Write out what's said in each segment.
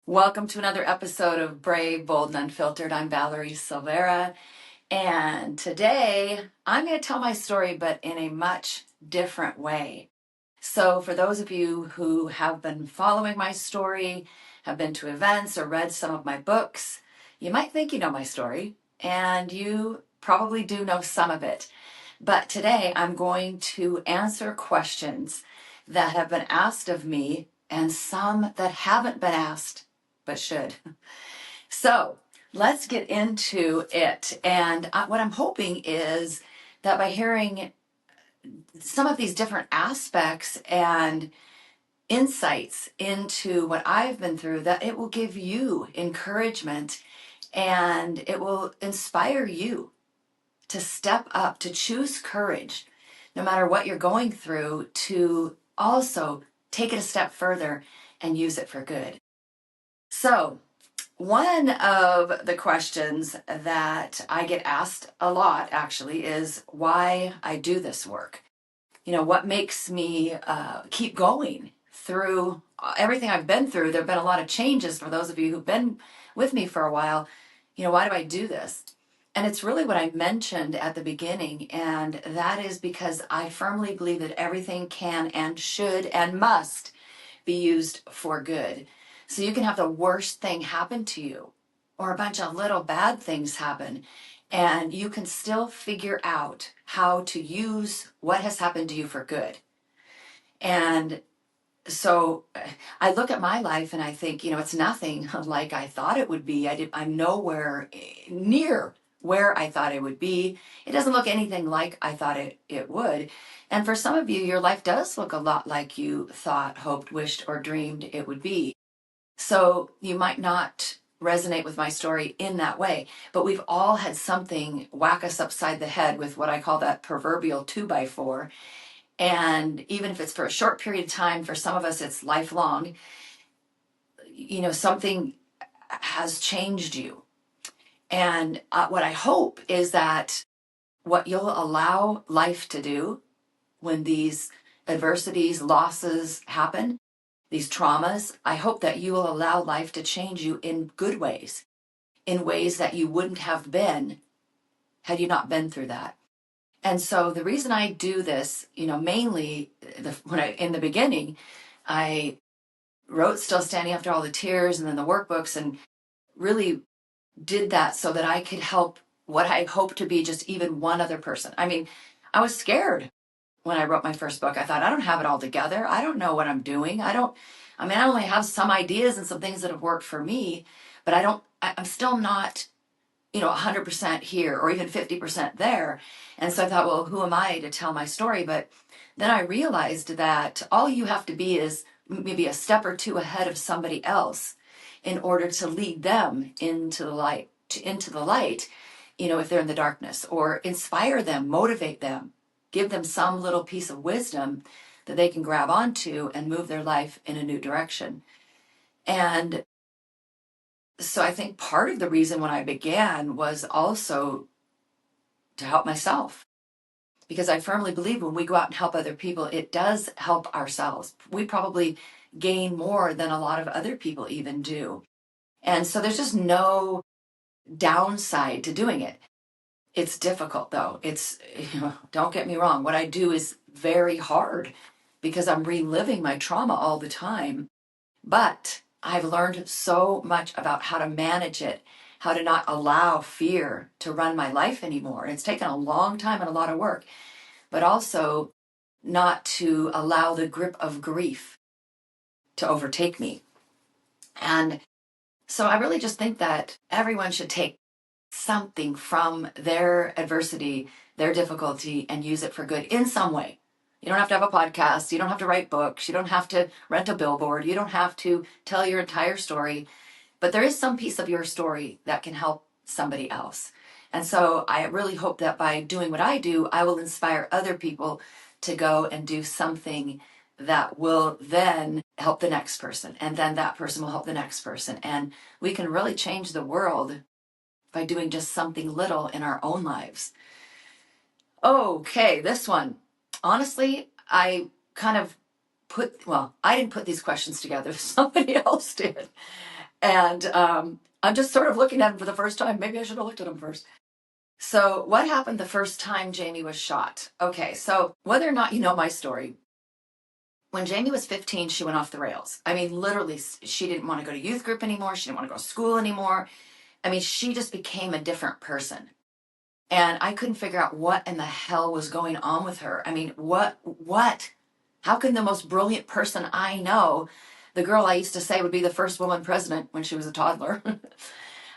Welcome to another episode of Brave, Bold, and Unfiltered. I'm Valerie Silvera, and today I'm going to tell my story, but in a much different way. So, for those of you who have been following my story, have been to events, or read some of my books, you might think you know my story, and you probably do know some of it. But today I'm going to answer questions that have been asked of me and some that haven't been asked but should. So let's get into it. And what I'm hoping is that by hearing some of these different aspects and insights into what I've been through, that it will give you encouragement and it will inspire you to step up, to choose courage, no matter what you're going through, to also take it a step further and use it for good. So, one of the questions that I get asked a lot actually is why I do this work. What makes me keep going through everything I've been through. There have been a lot of changes for those of you who've been with me for a while. Why do I do this? And it's really what I mentioned at the beginning, and that is because I firmly believe that everything can and should and must be used for good. So you can have the worst thing happen to you, or a bunch of little bad things happen, and you can still figure out how to use what has happened to you for good. And so I look at my life and I think, it's nothing like I thought it would be. I'm nowhere near where I thought it would be. It doesn't look anything like I thought it would. And for some of you, your life does look a lot like you thought, hoped, wished, or dreamed it would be. So you might not resonate with my story in that way, but we've all had something whack us upside the head with what I call that proverbial 2x4. And even if it's for a short period of time, for some of us, it's lifelong, something has changed you. And what I hope is that what you'll allow life to do when these adversities, losses happen, these traumas, I hope that you will allow life to change you in good ways, in ways that you wouldn't have been had you not been through that. And so the reason I do this, mainly in the beginning, I wrote Still Standing After All the Tears and then the workbooks, and really did that so that I could help what I hope to be just even one other person. I mean, I was scared when I wrote my first book. I thought, I don't have it all together. I don't know what I'm doing. I only have some ideas and some things that have worked for me, but I'm still not 100% here or even 50% there. And so I thought, well, who am I to tell my story? But then I realized that all you have to be is maybe a step or two ahead of somebody else in order to lead them into the light, if they're in the darkness, or inspire them, motivate them, give them some little piece of wisdom that they can grab onto and move their life in a new direction. And so I think part of the reason when I began was also to help myself, because I firmly believe when we go out and help other people, it does help ourselves. We probably gain more than a lot of other people even do. And so there's just no downside to doing it. It's difficult though. Don't get me wrong. What I do is very hard because I'm reliving my trauma all the time. But I've learned so much about how to manage it, how to not allow fear to run my life anymore. It's taken a long time and a lot of work, but also not to allow the grip of grief to overtake me. And so I really just think that everyone should take something from their adversity, their difficulty, and use it for good in some way. You don't have to have a podcast. You don't have to write books. You don't have to rent a billboard. You don't have to tell your entire story. But there is some piece of your story that can help somebody else. And so I really hope that by doing what I do, I will inspire other people to go and do something that will then help the next person. And then that person will help the next person. And we can really change the world by doing just something little in our own lives. Okay, this one. Honestly, I kind of I didn't put these questions together. Somebody else did. And I'm just sort of looking at him for the first time. Maybe I should have looked at him first. So, what happened the first time Jamie was shot? Okay, so whether or not you know my story, when Jamie was 15, she went off the rails. I mean, literally, she didn't want to go to youth group anymore. She didn't want to go to school anymore. I mean, she just became a different person. And I couldn't figure out what in the hell was going on with her. I mean, what? How can the most brilliant person I know, the girl I used to say would be the first woman president when she was a toddler,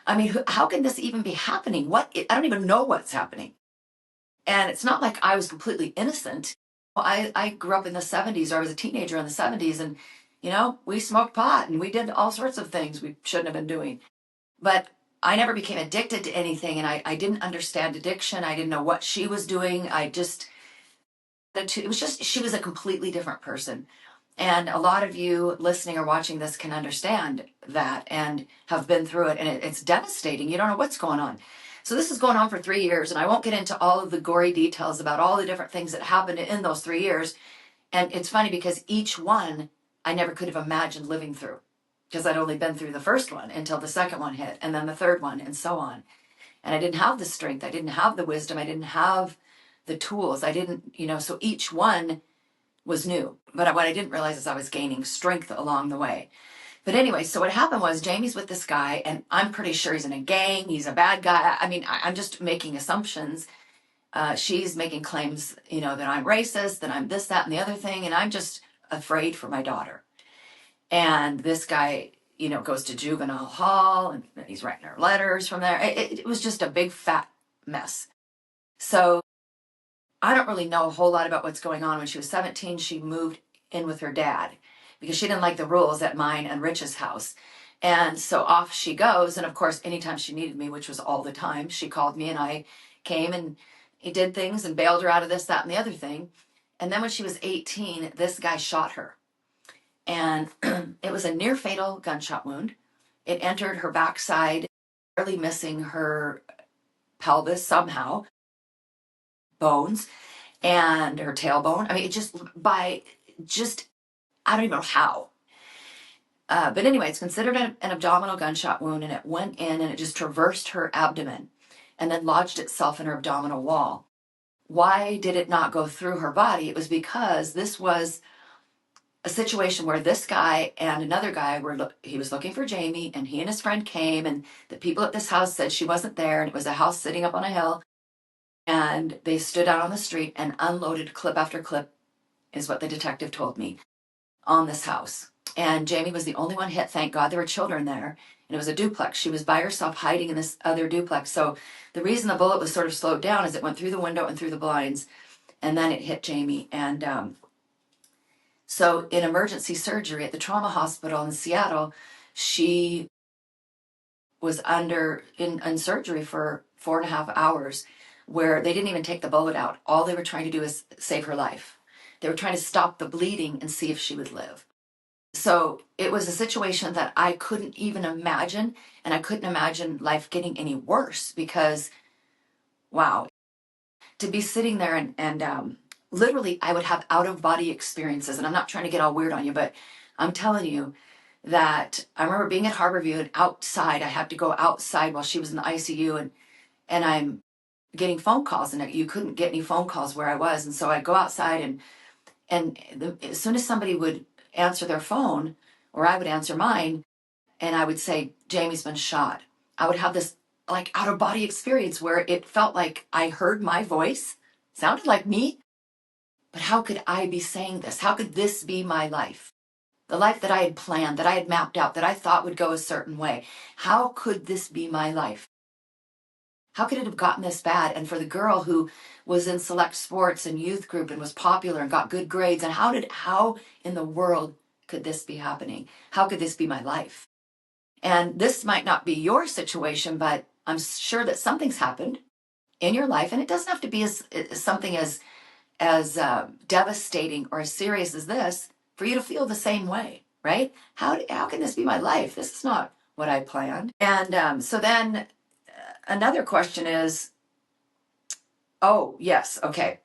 I mean, how can this even be happening? I don't even know what's happening. And it's not like I was completely innocent. I grew up in the 70s, or I was a teenager in the 70s, and, we smoked pot and we did all sorts of things we shouldn't have been doing. But I never became addicted to anything, and I didn't understand addiction. I didn't know what she was doing. It was just, she was a completely different person. And a lot of you listening or watching this can understand that and have been through it. And it's devastating. You don't know what's going on. So this is going on for 3 years. And I won't get into all of the gory details about all the different things that happened in those 3 years. And it's funny because each one I never could have imagined living through, because I'd only been through the first one until the second one hit, and then the third one, and so on. And I didn't have the strength. I didn't have the wisdom. I didn't have the tools. I didn't, so each one was new. But what I didn't realize is I was gaining strength along the way. But anyway, so what happened was Jamie's with this guy, and I'm pretty sure he's in a gang. He's a bad guy. I mean, I'm just making assumptions. She's making claims, that I'm racist, that I'm this, that, and the other thing. And I'm just afraid for my daughter. And this guy, goes to juvenile hall, and he's writing her letters from there. It was just a big fat mess. So I don't really know a whole lot about what's going on. When she was 17, she moved in with her dad because she didn't like the rules at mine and Rich's house. And so off she goes. And of course, anytime she needed me, which was all the time, she called me and I came and he did things and bailed her out of this, that, and the other thing. And then when she was 18, this guy shot her. And it was a near fatal gunshot wound. It entered her backside, barely missing her pelvis somehow, bones, and her tailbone. I mean, I don't even know how. But anyway, it's considered an abdominal gunshot wound, and it went in and it just traversed her abdomen and then lodged itself in her abdominal wall. Why did it not go through her body? It was because this was a situation where this guy and another guy he was looking for Jamie, and he and his friend came, and the people at this house said she wasn't there, and it was a house sitting up on a hill. And they stood out on the street and unloaded clip after clip, is what the detective told me, on this house. And Jamie was the only one hit. Thank God there were children there. And it was a duplex. She was by herself hiding in this other duplex. So the reason the bullet was sort of slowed down is it went through the window and through the blinds, and then it hit Jamie. And so in emergency surgery at the trauma hospital in Seattle, she was in surgery for 4.5 hours, where they didn't even take the bullet out. All they were trying to do is save her life. They were trying to stop the bleeding and see if she would live. So it was a situation that I couldn't even imagine, and I couldn't imagine life getting any worse because, wow, to be sitting there and literally I would have out of body experiences. And I'm not trying to get all weird on you, but I'm telling you that I remember being at Harborview and outside, I had to go outside while she was in the ICU, and I'm getting phone calls, and you couldn't get any phone calls where I was. And so I'd go outside as soon as somebody would answer their phone, or I would answer mine, and I would say, Jamie's been shot. I would have this like out of body experience where it felt like I heard my voice, sounded like me, but how could I be saying this? How could this be my life? The life that I had planned, that I had mapped out, that I thought would go a certain way. How could this be my life? How could it have gotten this bad? And for the girl who was in select sports and youth group and was popular and got good grades, and how in the world could this be happening? How could this be my life? And this might not be your situation, but I'm sure that something's happened in your life, and it doesn't have to be something as devastating or as serious as this for you to feel the same way, right? How can this be my life? This is not what I planned. And so then another question is, oh, yes, okay.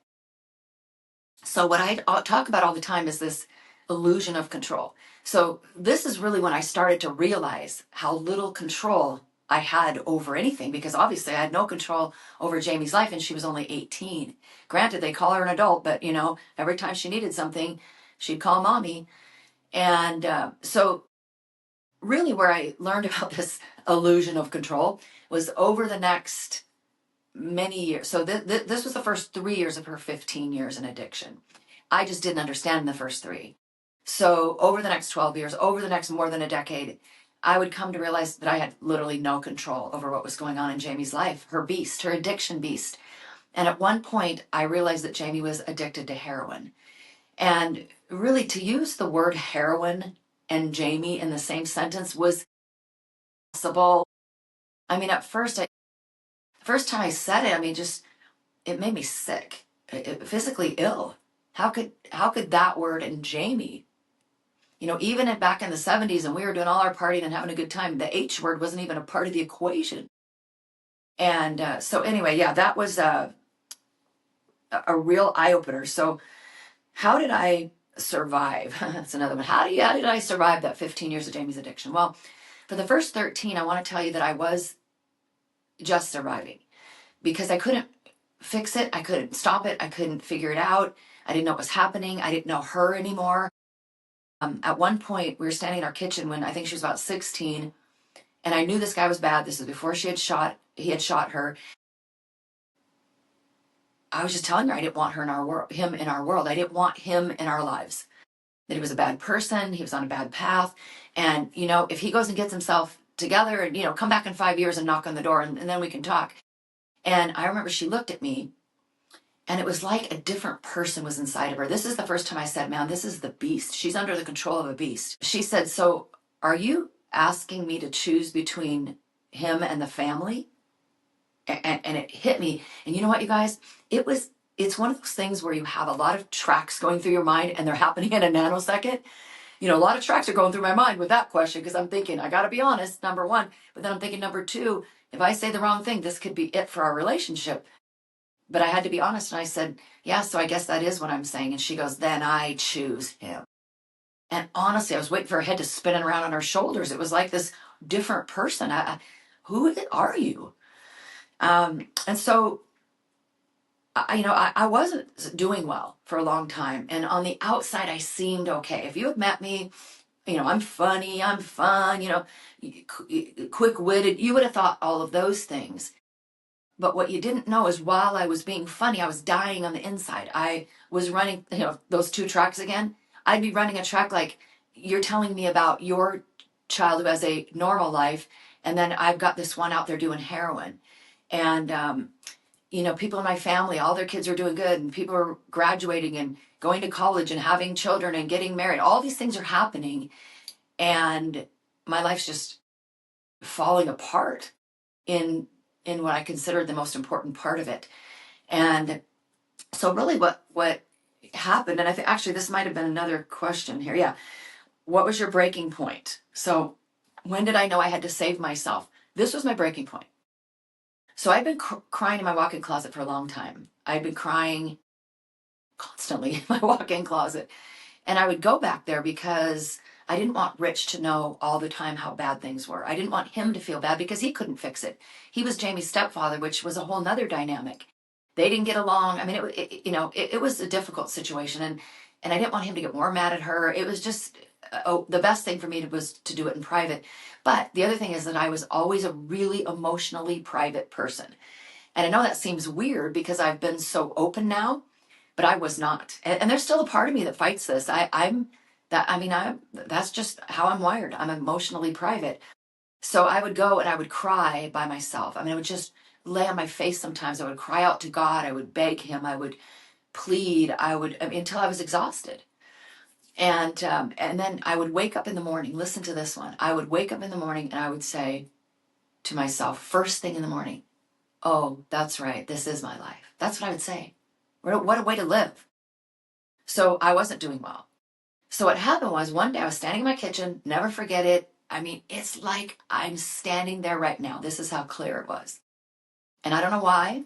So what I talk about all the time is this illusion of control. So this is really when I started to realize how little control I had over anything, because obviously I had no control over Jamie's life, and she was only 18. Granted, they call her an adult, but every time she needed something, she'd call mommy. And so really where I learned about this illusion of control was over the next many years. So this was the first 3 years of her 15 years in addiction. I just didn't understand in the first three. So over the next 12 years, over the next more than a decade, I would come to realize that I had literally no control over what was going on in Jamie's life, her beast, her addiction beast. And at one point, I realized that Jamie was addicted to heroin. And really, to use the word heroin and Jamie in the same sentence was possible. I mean, at first, first time I said it, I mean, just it made me sick, physically ill. How could that word and Jamie, even back in the 70s, and we were doing all our partying and having a good time, the H word wasn't even a part of the equation. And so anyway, yeah, that was a real eye opener. So how did I survive? That's another one. How did I survive that 15 years of Jamie's addiction? Well, for the first 13, I want to tell you that I was just surviving, because I couldn't fix it. I couldn't stop it. I couldn't figure it out. I didn't know what was happening. I didn't know her anymore. At one point, we were standing in our kitchen when I think she was about 16, and I knew this guy was bad. This was before he had shot her. I was just telling her I didn't want her in our world, him in our world. I didn't want him in our lives. That he was a bad person. He was on a bad path. And, if he goes and gets himself together and, come back in 5 years and knock on the door, and then we can talk. And I remember she looked at me, and it was like a different person was inside of her. This is the first time I said, man, this is the beast. She's under the control of a beast. She said, so are you asking me to choose between him and the family? And it hit me. And you know what, you guys? It's one of those things where you have a lot of tracks going through your mind, and they're happening in a nanosecond. A lot of tracks are going through my mind with that question, because I'm thinking, I got to be honest, number one. But then I'm thinking, number two, if I say the wrong thing, this could be it for our relationship. But I had to be honest, and I said, yeah, so I guess that is what I'm saying. And she goes, then I choose him. And honestly, I was waiting for her head to spin around on her shoulders. It was like this different person. Who are you? And so, I wasn't doing well for a long time. And on the outside, I seemed okay. If you had met me, I'm funny, I'm fun, quick-witted, you would have thought all of those things. But what you didn't know is while I was being funny, I was dying on the inside. I was running, those two tracks again. I'd be running a track like, you're telling me about your child who has a normal life, and then I've got this one out there doing heroin. And, people in my family, all their kids are doing good, and people are graduating and going to college and having children and getting married. All these things are happening, and my life's just falling apart in what I considered the most important part of it. And so really what happened, and I think actually this might have been another question here. Yeah. What was your breaking point? So when did I know I had to save myself? This was my breaking point. So I'd been crying in my walk-in closet for a long time. I'd been crying constantly in my walk-in closet. And I would go back there because I didn't want Rich to know all the time how bad things were. I didn't want him to feel bad because he couldn't fix it. He was Jamie's stepfather, which was a whole nother dynamic. They didn't get along. I mean, it was a difficult situation, and I didn't want him to get more mad at her. It was just the best thing for me was to do it in private. But the other thing is that I was always a really emotionally private person. And I know that seems weird because I've been so open now, but I was not. And there's still a part of me that fights this. That's just how I'm wired. I'm emotionally private. So I would go and I would cry by myself. I would just lay on my face sometimes. I would cry out to God. I would beg him. I would plead. Until I was exhausted. And then I would wake up in the morning. Listen to this one. I would wake up in the morning and I would say to myself, first thing in the morning, oh, that's right. This is my life. That's what I would say. What a way to live. So I wasn't doing well. So what happened was one day I was standing in my kitchen, never forget it. It's like I'm standing there right now. This is how clear it was. And I don't know why,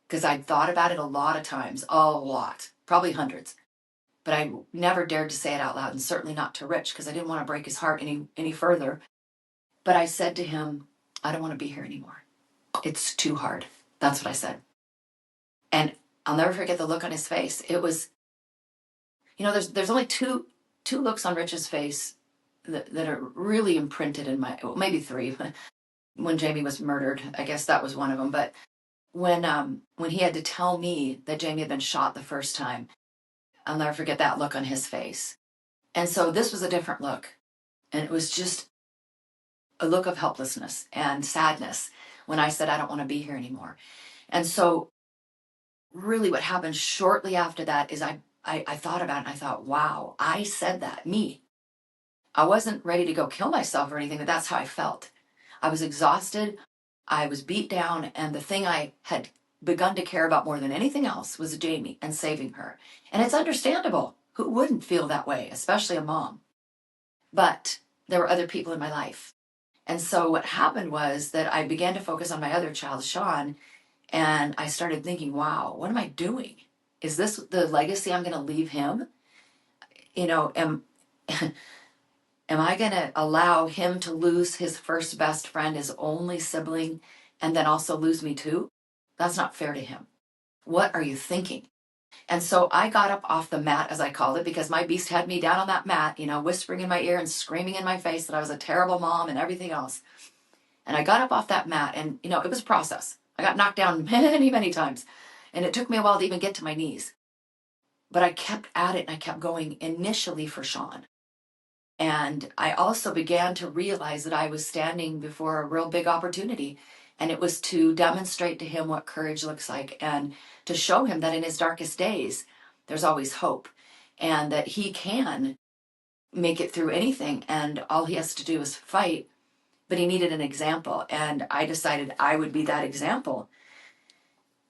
because I'd thought about it a lot of times, a lot, probably hundreds. but I never dared to say it out loud, and certainly not to Rich, because I didn't want to break his heart any further. But I said to him, I don't want to be here anymore. It's too hard. That's what I said. And I'll never forget the look on his face. It was, there's only two looks on Rich's face that are really imprinted in my, well, maybe three. When Jamie was murdered, I guess that was one of them. But when he had to tell me that Jamie had been shot the first time, I'll never forget that look on his face. And so this was a different look. And it was just a look of helplessness and sadness when I said, I don't want to be here anymore. And so really what happened shortly after that is I thought about it and I thought, wow, I said that, me. I wasn't ready to go kill myself or anything, but that's how I felt. I was exhausted. I was beat down. And the thing I had begun to care about more than anything else was Jamie and saving her. And it's understandable. Who wouldn't feel that way, especially a mom? But there were other people in my life. And so what happened was that I began to focus on my other child, Sean, and I started thinking, wow, what am I doing? Is this the legacy I'm going to leave him? Am I going to allow him to lose his first best friend, his only sibling, and then also lose me too? That's not fair to him. What are you thinking? And so I got up off the mat, as I called it, because my beast had me down on that mat, whispering in my ear and screaming in my face that I was a terrible mom and everything else. And I got up off that mat and, it was a process. I got knocked down many, many times. And it took me a while to even get to my knees. But I kept at it and I kept going initially for Sean. And I also began to realize that I was standing before a real big opportunity. And it was to demonstrate to him what courage looks like and to show him that in his darkest days, there's always hope and that he can make it through anything. And all he has to do is fight. But he needed an example. And I decided I would be that example.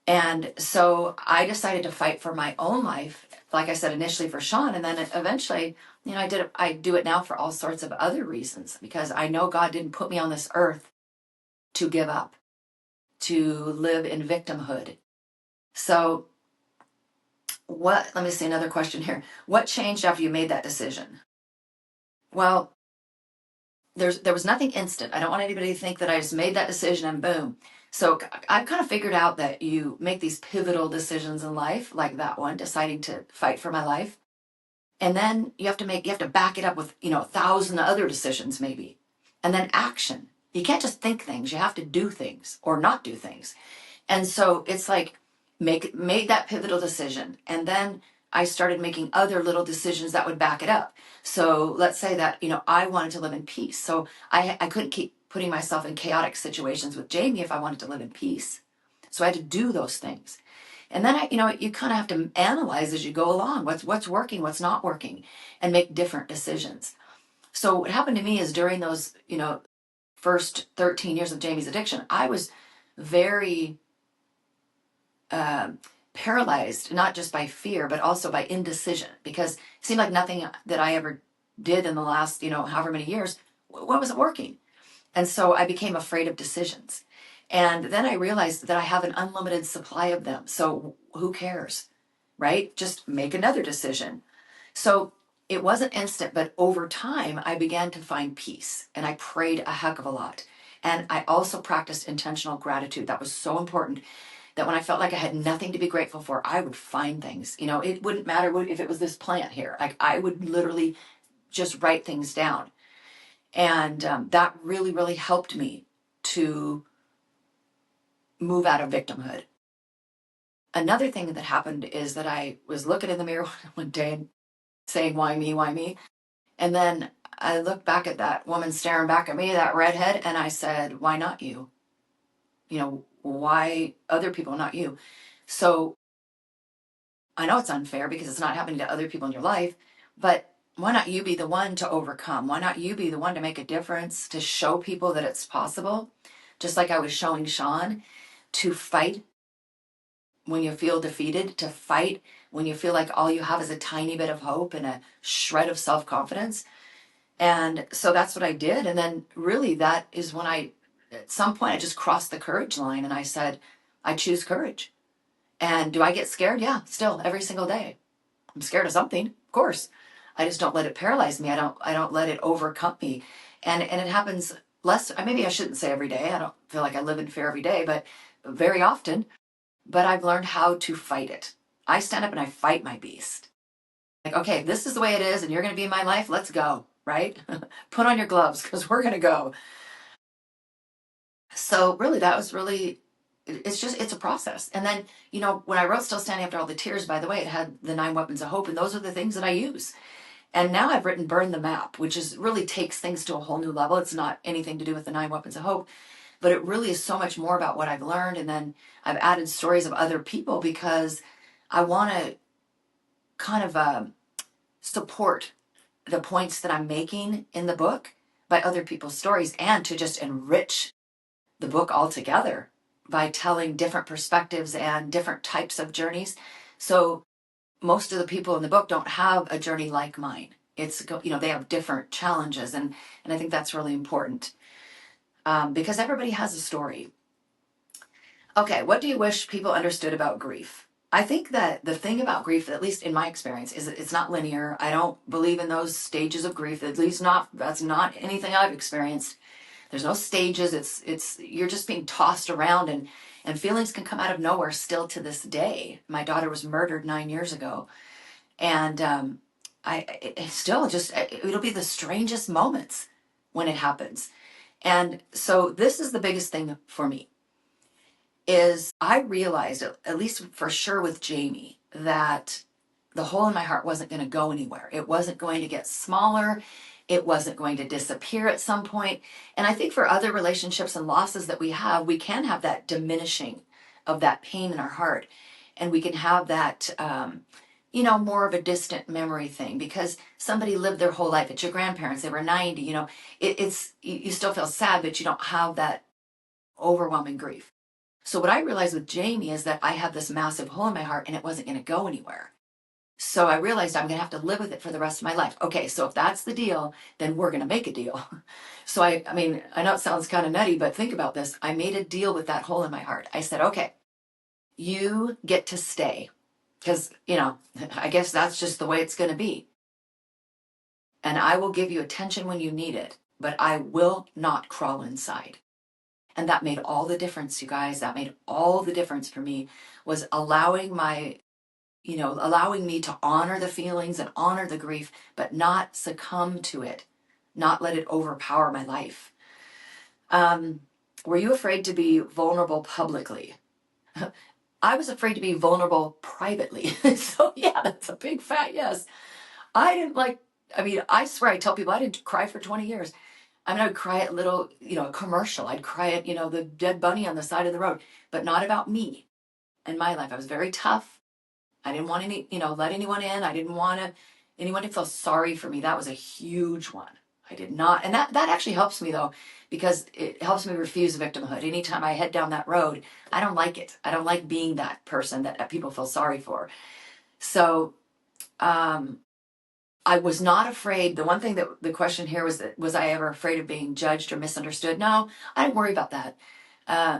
And so I decided to fight for my own life, like I said, initially for Sean. And then eventually, I do it now for all sorts of other reasons, because I know God didn't put me on this earth to give up, to live in victimhood. So let me see another question here. What changed after you made that decision? Well, there was nothing instant. I don't want anybody to think that I just made that decision and boom. So I've kind of figured out that you make these pivotal decisions in life, like that one, deciding to fight for my life. And then you have to back it up with, 1,000 other decisions maybe. And then action. You can't just think things. You have to do things or not do things. And so it's like made that pivotal decision. And then I started making other little decisions that would back it up. So let's say that, I wanted to live in peace. So I couldn't keep putting myself in chaotic situations with Jamie if I wanted to live in peace. So I had to do those things. And then you kind of have to analyze as you go along what's working, what's not working, and make different decisions. So what happened to me is during those, first 13 years of Jamie's addiction, I was very paralyzed, not just by fear, but also by indecision, because it seemed like nothing that I ever did in the last, however many years, what wasn't working. And so I became afraid of decisions. And then I realized that I have an unlimited supply of them. So who cares, right? Just make another decision. So it wasn't instant, but over time, I began to find peace and I prayed a heck of a lot. And I also practiced intentional gratitude. That was so important, that when I felt like I had nothing to be grateful for, I would find things. It wouldn't matter if it was this plant here. Like I would literally just write things down. And that really, really helped me to move out of victimhood. Another thing that happened is that I was looking in the mirror one day and saying, why me, why me? And then I looked back at that woman staring back at me, that redhead, and I said, why not you? Why other people, not you? So I know it's unfair because it's not happening to other people in your life, but why not you be the one to overcome? Why not you be the one to make a difference, to show people that it's possible? Just like I was showing Sean, to fight when you feel defeated, to fight when you feel like all you have is a tiny bit of hope and a shred of self-confidence. And so that's what I did. And then really that is when at some point I just crossed the courage line and I said, I choose courage. And do I get scared? Yeah, still every single day. I'm scared of something, of course. I just don't let it paralyze me. I don't let it overcome me. And it happens less, maybe I shouldn't say every day. I don't feel like I live in fear every day, but very often. But I've learned how to fight it. I stand up and I fight my beast. Like, okay, this is the way it is, and you're going to be in my life. Let's go, right? Put on your gloves because we're going to go. So really, that was really, it's a process. And then, when I wrote Still Standing After All the Tears, by the way, it had the 9 weapons of hope, and those are the things that I use. And now I've written Burn the Map, which is really takes things to a whole new level. It's not anything to do with the 9 weapons of hope, but it really is so much more about what I've learned. And then I've added stories of other people because I want to kind of support the points that I'm making in the book by other people's stories, and to just enrich the book altogether by telling different perspectives and different types of journeys. So most of the people in the book don't have a journey like mine. They have different challenges, and I think that's really important, because everybody has a story. Okay, what do you wish people understood about grief? I think that the thing about grief, at least in my experience, is that it's not linear. I don't believe in those stages of grief. At least that's not anything I've experienced. There's no stages. It's you're just being tossed around, and feelings can come out of nowhere still to this day. My daughter was murdered 9 years ago, and it still just it'll be the strangest moments when it happens. And so this is the biggest thing for me, is I realized, at least for sure with Jamie, that the hole in my heart wasn't going to go anywhere. It wasn't going to get smaller. It wasn't going to disappear at some point. And I think for other relationships and losses that we can have that diminishing of that pain in our heart. And we can have that, more of a distant memory thing, because somebody lived their whole life. It's your grandparents. They were 90, you still feel sad, but you don't have that overwhelming grief. So what I realized with Jamie is that I had this massive hole in my heart, and it wasn't going to go anywhere. So I realized I'm going to have to live with it for the rest of my life. Okay, so if that's the deal, then we're going to make a deal. So I know it sounds kind of nutty, but think about this. I made a deal with that hole in my heart. I said, okay, you get to stay, because, I guess that's just the way it's going to be. And I will give you attention when you need it, but I will not crawl inside. And that made all the difference, you guys. That made all the difference for me, was allowing me to honor the feelings and honor the grief, but not succumb to it, not let it overpower my life. Were you afraid to be vulnerable publicly? I was afraid to be vulnerable privately. So yeah, that's a big fat yes. I swear I tell people I didn't cry for 20 years. I would cry at little, commercial. I'd cry at, the dead bunny on the side of the road, but not about me and my life. I was very tough. I didn't want let anyone in. I didn't want anyone to feel sorry for me. That was a huge one. I did not. And that actually helps me, though, because it helps me refuse victimhood. Anytime I head down that road, I don't like it. I don't like being that person that people feel sorry for. So, I was not afraid. The one thing that the question here was I ever afraid of being judged or misunderstood? No, I didn't worry about that.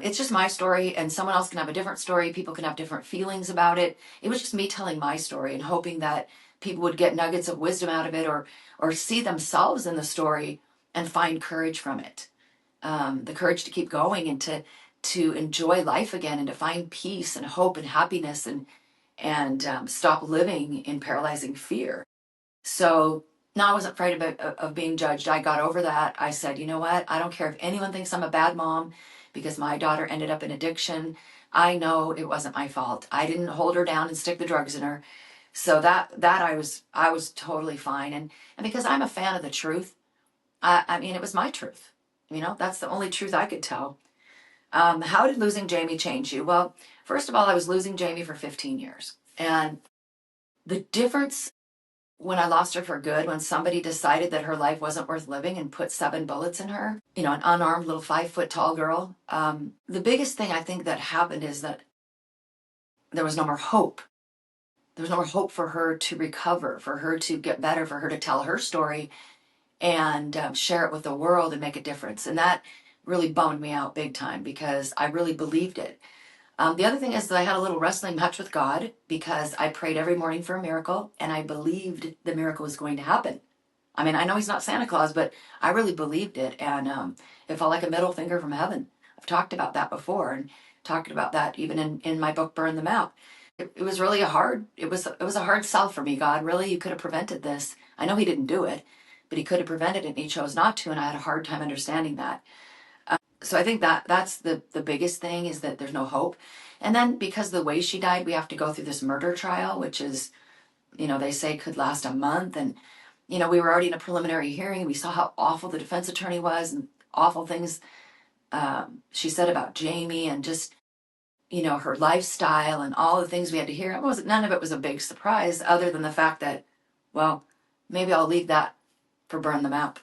It's just my story, and someone else can have a different story. People can have different feelings about it. It was just me telling my story and hoping that people would get nuggets of wisdom out of it, or see themselves in the story and find courage from it. The courage to keep going, and to enjoy life again, and to find peace and hope and happiness, and stop living in paralyzing fear. So no, I wasn't afraid of being judged. I got over that. I said, you know what? I don't care if anyone thinks I'm a bad mom because my daughter ended up in addiction. I know it wasn't my fault. I didn't hold her down and stick the drugs in her. So that I was totally fine. And because I'm a fan of the truth, it was my truth. That's the only truth I could tell. How did losing Jamie change you? Well, first of all, I was losing Jamie for 15 years. And the difference when I lost her for good, when somebody decided that her life wasn't worth living and put 7 bullets in her, an unarmed little 5-foot tall girl, the biggest thing I think that happened is that there was no more hope. There was no more hope for her to recover, for her to get better, for her to tell her story and share it with the world and make a difference. And that really bummed me out big time, because I really believed it. The other thing is that I had a little wrestling match with God because I prayed every morning for a miracle and I believed the miracle was going to happen. I mean, I know he's not Santa Claus, but I really believed it. And it felt like a middle finger from heaven. I've talked about that before and talked about that even in my book, Burn the Map. It was really it was a hard sell for me. God, really, you could have prevented this. I know he didn't do it, but he could have prevented it and he chose not to. And I had a hard time understanding that. So I think that that's the biggest thing is that there's no hope. And then because of the way she died, we have to go through this murder trial, which is, they say could last a month. And, we were already in a preliminary hearing. We saw how awful the defense attorney was and awful things she said about Jamie and just, her lifestyle and all the things we had to hear. None of it was a big surprise other than the fact that, well, maybe I'll leave that for Burn the Map.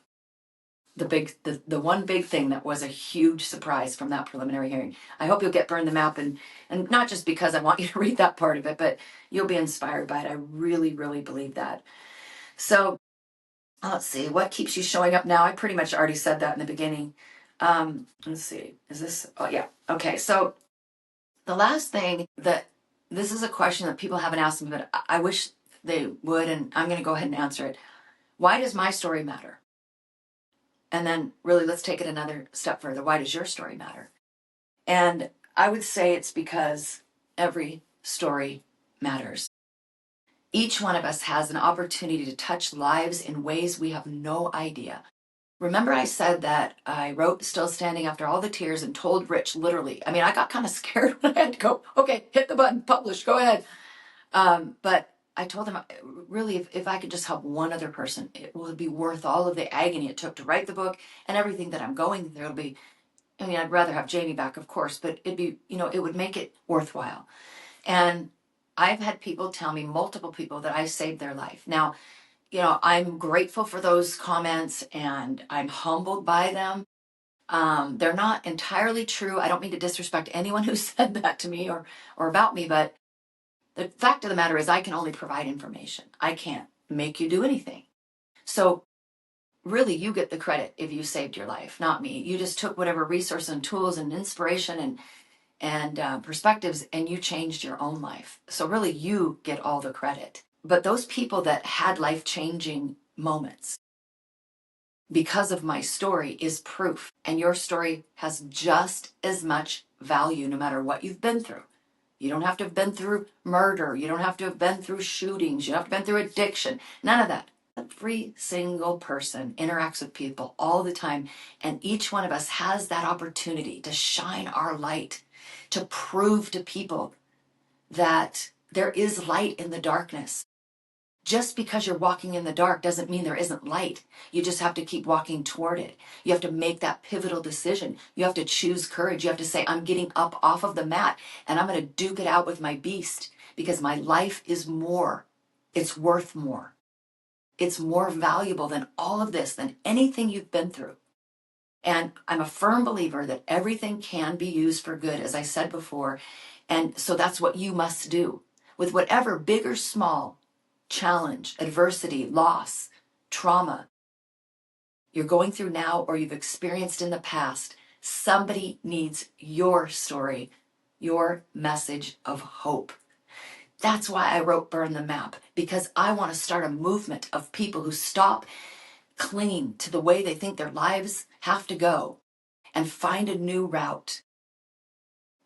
The one big thing that was a huge surprise from that preliminary hearing. I hope you'll get Burn the Map and not just because I want you to read that part of it, but you'll be inspired by it. I really, really believe that. So let's see, what keeps you showing up now? I pretty much already said that in the beginning. Let's see, is this, oh yeah, okay. So the last thing that, this is a question that people haven't asked me, but I wish they would, and I'm going to go ahead and answer it. Why does my story matter? And then really, let's take it another step further. Why does your story matter? And I would say it's because every story matters. Each one of us has an opportunity to touch lives in ways we have no idea. Remember I said that I wrote Still Standing after all the tears and told Rich literally. I mean, I got kind of scared when I had to go, okay, hit the button, publish, go ahead. But I told him, really, if I could just help one other person, it will be worth all of the agony it took to write the book and everything that I'm going through. It'll be, I mean, I'd rather have Jamie back, of course, but it'd be, it would make it worthwhile. And I've had people tell me, multiple people, that I saved their life. Now, I'm grateful for those comments and I'm humbled by them. They're not entirely true. I don't mean to disrespect anyone who said that to me or about me, but the fact of the matter is I can only provide information. I can't make you do anything. So really, you get the credit if you saved your life, not me. You just took whatever resources and tools and inspiration and perspectives and you changed your own life. So really, you get all the credit. But those people that had life-changing moments because of my story is proof. And your story has just as much value no matter what you've been through. You don't have to have been through murder. You don't have to have been through shootings. You don't have to have been through addiction. None of that. Every single person interacts with people all the time. And each one of us has that opportunity to shine our light, to prove to people that there is light in the darkness. Just because you're walking in the dark doesn't mean there isn't light. You just have to keep walking toward it. You have to make that pivotal decision. You have to choose courage. You have to say, I'm getting up off of the mat and I'm going to duke it out with my beast because my life is more. It's worth more. It's more valuable than all of this, than anything you've been through. And I'm a firm believer that everything can be used for good, as I said before. And so that's what you must do with whatever big or small challenge, adversity, loss, trauma you're going through now or you've experienced in the past. Somebody needs your story, your message of hope. That's why I wrote Burn the Map, because I want to start a movement of people who stop clinging to the way they think their lives have to go and find a new route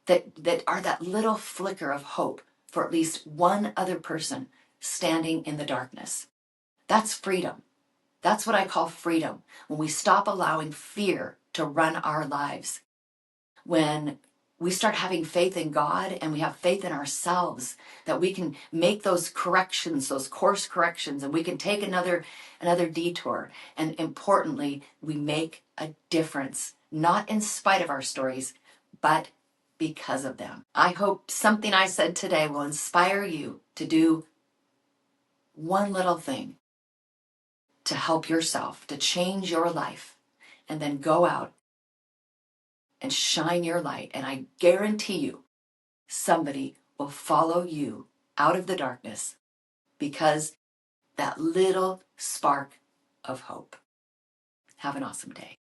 that are that little flicker of hope for at least one other person standing in the darkness. That's freedom. That's what I call freedom. When we stop allowing fear to run our lives. When we start having faith in God and we have faith in ourselves that we can make those corrections, those course corrections, and we can take another detour. And importantly, we make a difference, not in spite of our stories, but because of them. I hope something I said today will inspire you to do one little thing to help yourself, to change your life, and then go out and shine your light. And I guarantee you, somebody will follow you out of the darkness because that little spark of hope. Have an awesome day.